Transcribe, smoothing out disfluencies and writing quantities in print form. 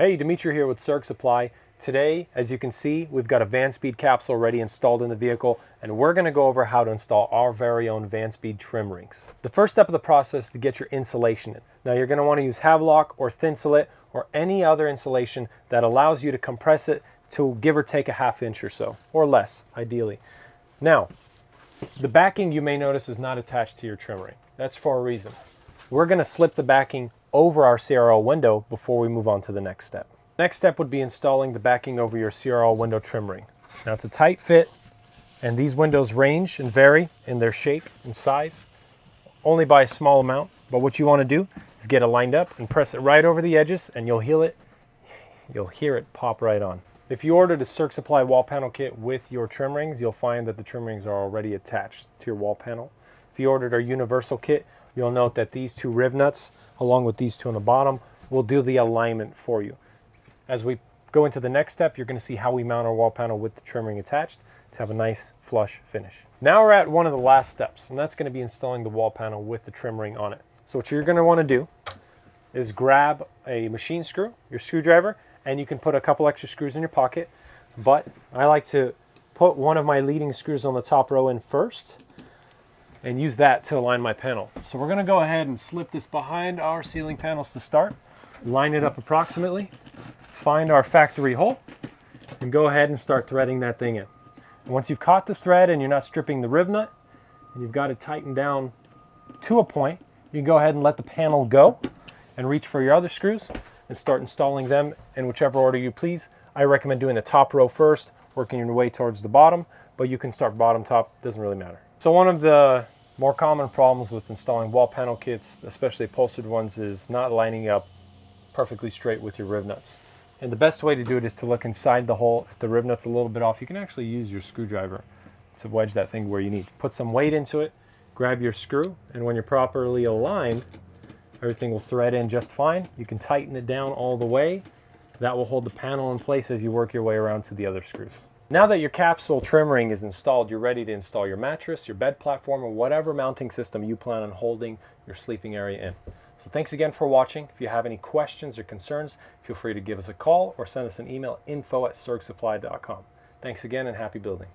Hey, Dimitri here with Serg Supply. Today, as you can see, we've got a Vanspeed capsule already installed in the vehicle, and we're going to go over how to install our very own Vanspeed trim rings. The first step of the process is to get your insulation in. Now you're going to want to use Havelock or Thinsulate or any other insulation that allows you to compress it to give or take a ½ inch or so, or less, ideally. Now, the backing you may notice is not attached to your trim ring. That's for a reason. We're going to slip the backing over our CRL window before we move on to the next step. Next step would be installing the backing over your CRL window trim ring. Now it's a tight fit, and these windows range and vary in their shape and size only by a small amount, but what you want to do is get it lined up and press it right over the edges, and you'll hear it pop right on. If you ordered a Serg Supply wall panel kit with your trim rings, you'll find that the trim rings are already attached to your wall panel. If you ordered our universal kit, you'll note that these two riv nuts, along with these two on the bottom, will do the alignment for you. As we go into the next step, you're going to see how we mount our wall panel with the trim ring attached to have a nice flush finish. Now we're at one of the last steps, and that's going to be installing the wall panel with the trim ring on it. So what you're going to want to do is grab a machine screw, your screwdriver, and you can put a couple extra screws in your pocket, but I like to put one of my leading screws on the top row in first and use that to align my panel. So we're going to go ahead and slip this behind our ceiling panels to start, line it up approximately, find our factory hole, and go ahead and start threading that thing in. And once you've caught the thread and you're not stripping the riv nut, and you've got it tightened down to a point, you can go ahead and let the panel go and reach for your other screws and start installing them in whichever order you please. I recommend doing the top row first, working your way towards the bottom, but you can start bottom top, doesn't really matter. So one of the more common problems with installing wall panel kits, especially upholstered ones, is not lining up perfectly straight with your riv nuts. And the best way to do it is to look inside the hole. If the riv nut's a little bit off, you can actually use your screwdriver to wedge that thing where you need. Put some weight into it, grab your screw, and when you're properly aligned, everything will thread in just fine. You can tighten it down all the way. That will hold the panel in place as you work your way around to the other screws. Now that your capsule trim ring is installed, you're ready to install your mattress, your bed platform, or whatever mounting system you plan on holding your sleeping area in. So thanks again for watching. If you have any questions or concerns, feel free to give us a call or send us an email, info@sergsupply.com. Thanks again and happy building.